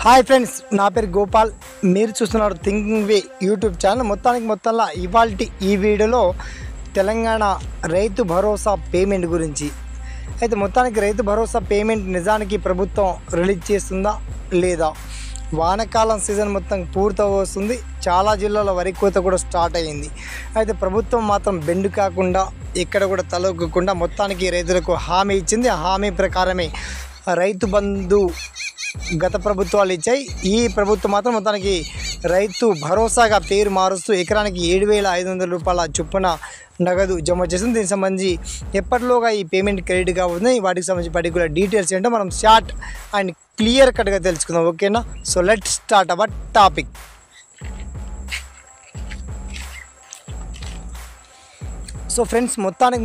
Hi friends, నా పేరు గోపాల్. మీరు చూస్తున్నారు థింకింగ్ వే యూట్యూబ్ ఛానల్. మొత్తంలో ఇవాల్టి ఈ వీడియోలో తెలంగాణ రైతు భరోసా పేమెంట్ గురించి అయితే మొత్తానికి రైతు భరోసా పేమెంట్ నిజానికి ప్రభుత్వం రిలీజ్ చేస్తుందా లేదా, వానాకాలం సీజన్ మొత్తం పూర్తవుతుంది. చాలా జిల్లాల వరి కోత కూడా స్టార్ట్ అయ్యింది. అయితే ప్రభుత్వం మాత్రం బెండు కాకుండా ఎక్కడ కూడా తలొగ్గకుండా మొత్తానికి రైతులకు హామీ ఇచ్చింది. ఆ హామీ ప్రకారమే రైతు బంధు గత ప్రభుత్వాలు ఇచ్చాయి. ఈ ప్రభుత్వం మాత్రం మొత్తానికి రైతు భరోసాగా పేరు మారుస్తూ ఎకరానికి 7,500 రూపాయల చొప్పున నగదు జమ చేస్తుంది. దీనికి సంబంధించి ఎప్పటిలోగా ఈ పేమెంట్ క్రెడిట్ కావుతుంది, వాటికి సంబంధించి పర్టికులర్ డీటెయిల్స్ ఏంటో మనం షార్ట్ అండ్ క్లియర్ కట్గా తెలుసుకుందాం. ఓకేనా? So let start our topic. So friends,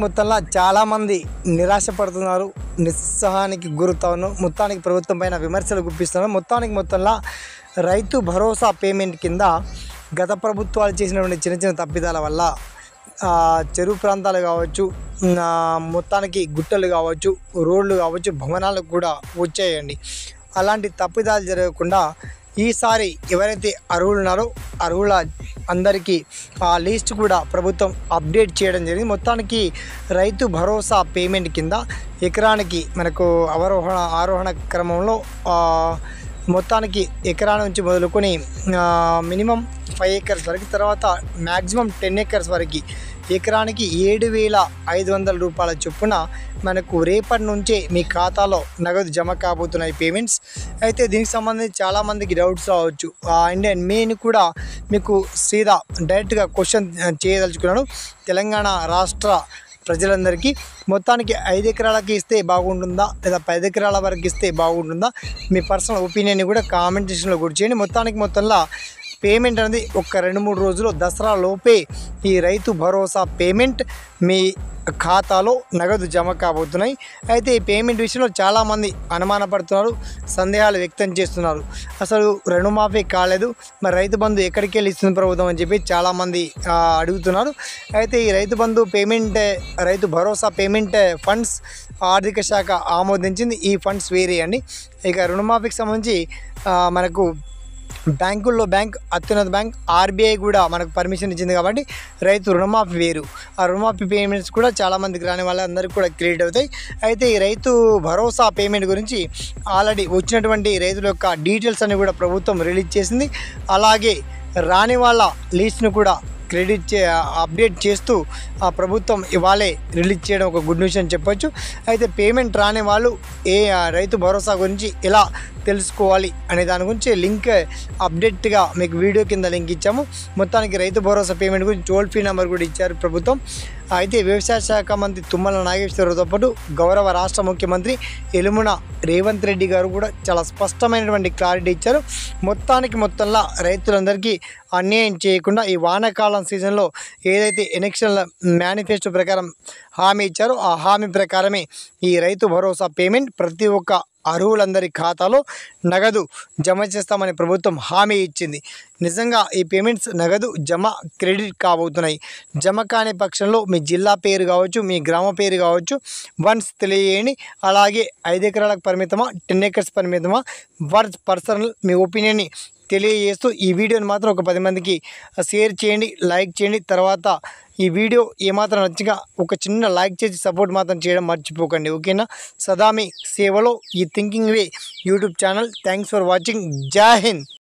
మొత్తంలో చాలామంది నిరాశపడుతున్నారు, నిస్సహానికి గురవుతాను, మొత్తానికి ప్రభుత్వం పైన విమర్శలు గుప్పిస్తున్నారు. మొత్తంలో రైతు భరోసా పేమెంట్ కింద గత ప్రభుత్వాలు చేసినటువంటి చిన్న తప్పిదాల వల్ల చెరువు ప్రాంతాలు కావచ్చు, మొత్తానికి గుట్టలు కావచ్చు, రోడ్లు కావచ్చు, భవనాలకు కూడా వచ్చాయండి. అలాంటి తప్పిదాలు జరగకుండా ఈసారి ఎవరైతే అర్హులు ఉన్నారో అర్హుల అందరికీ ఆ లిస్ట్ కూడా ప్రభుత్వం అప్డేట్ చేయడం జరిగింది. మొత్తానికి రైతు భరోసా పేమెంట్ కింద ఎకరానికి మనకు ఆరోహణ క్రమంలో మొత్తానికి ఎకరా నుంచి మొదలుకొని మినిమం 5 acres వరకు, తర్వాత మ్యాక్సిమం 10 acres వరకు ఎకరానికి 7,500 రూపాయల చొప్పున మనకు రేపటి నుంచే మీ ఖాతాలో నగదు జమ కాబోతున్నాయి పేమెంట్స్. అయితే దీనికి సంబంధించి చాలామందికి డౌట్స్ రావచ్చు. అండ్ నేను కూడా మీకు సీదా డైరెక్ట్గా క్వశ్చన్ చేయదలుచుకున్నాను. తెలంగాణ రాష్ట్ర ప్రజలందరికీ మొత్తానికి 5 ఎకరాలకి ఇస్తే బాగుంటుందా లేదా 10 ఎకరాల వరకు ఇస్తే బాగుంటుందా, మీ పర్సనల్ ఒపీనియన్ని కూడా కామెంట్ సెక్షన్లో కూడా చేయండి. మొత్తంలో పేమెంట్ అనేది ఒక 2-3 రోజులు దసరా లోపే ఈ రైతు భరోసా పేమెంట్ మీ ఖాతాలో నగదు జమ కాబోతున్నాయి. అయితే ఈ పేమెంట్ విషయంలో చాలామంది అనుమానపడుతున్నారు, సందేహాలు వ్యక్తం చేస్తున్నారు. అసలు రుణమాఫీ కాలేదు, మరి రైతు బంధు ఎక్కడికి వెళ్ళి ఇస్తుంది ప్రభుత్వం అని చెప్పి చాలామంది అడుగుతున్నారు. అయితే ఈ Rythu Bandhu payment, Rythu Bharosa payment funds ఆర్థిక శాఖ ఆమోదించింది. ఈ ఫండ్స్ వేరే అండి. ఇక రుణమాఫీకి సంబంధించి మనకు బ్యాంకుల్లో అత్యున్నత బ్యాంక్ ఆర్బీఐ కూడా మనకు పర్మిషన్ ఇచ్చింది కాబట్టి రైతు రుణమాఫీ వేరు. ఆ రుణమాఫీ పేమెంట్స్ కూడా చాలామందికి రాని వాళ్ళందరికీ కూడా క్రెడిట్ అవుతాయి. అయితే ఈ రైతు భరోసా పేమెంట్ గురించి ఆల్రెడీ వచ్చినటువంటి రైతుల యొక్క డీటెయిల్స్ అన్ని కూడా ప్రభుత్వం రిలీజ్ చేసింది. అలాగే రాని వాళ్ళ లిస్ట్ను కూడా అప్డేట్ చేస్తూ ఆ ప్రభుత్వం ఇవాళే రిలీజ్ చేయడం ఒక గుడ్ న్యూస్ అని చెప్పొచ్చు. అయితే పేమెంట్ రాని వాళ్ళు రైతు భరోసా గురించి ఎలా తెలుసుకోవాలి అనే దాని గురించి లింక్ అప్డేట్గా మీకు వీడియో కింద లింక్ ఇచ్చాము. మొత్తానికి రైతు భరోసా పేమెంట్ గురించి టోల్ ఫ్రీ నెంబర్ కూడా ఇచ్చారు ప్రభుత్వం. అయితే వ్యవసాయ శాఖ మంత్రి తుమ్మల నాగేశ్వరరావుతో పాటు గౌరవ రాష్ట్ర ముఖ్యమంత్రి యనుమల రేవంత్ రెడ్డి గారు కూడా చాలా స్పష్టమైనటువంటి క్లారిటీ ఇచ్చారు. మొత్తంలో రైతులందరికీ అన్యాయం చేయకుండా ఈ వానాకాలం సీజన్లో ఏదైతే ఎలక్షన్ల మేనిఫెస్టో ప్రకారం హామీ ఇచ్చారో ఆ హామీ ప్రకారమే ఈ రైతు భరోసా పేమెంట్ ప్రతి ఒక్క అర్హులందరి ఖాతాలో నగదు జమ చేస్తామని ప్రభుత్వం హామీ ఇచ్చింది. నిజంగా ఈ పేమెంట్స్ నగదు జమ క్రెడిట్ కాబోతున్నాయి. జమ కాని పక్షంలో మీ జిల్లా పేరు కావచ్చు, మీ గ్రామ పేరు కావచ్చు, వన్స్ తెలియజేయండి. అలాగే 5 ఎకరాలకు పరిమితమా, 10 acres పరిమితమా, పర్సనల్ మీ ఒపీనియన్ని తెలియజేస్తూ ఈ వీడియోని మాత్రం ఒక 10 మందికి షేర్ చేయండి, లైక్ చేయండి. తర్వాత ఈ వీడియో ఏమాత్రం నచ్చిగా ఒక చిన్న లైక్ చేసి సపోర్ట్ మాత్రం చేయడం మర్చిపోకండి. ఓకేనా? సదా మీ సేవలో ఈ thinking way YouTube channel. Thanks for watching. జై హింద్.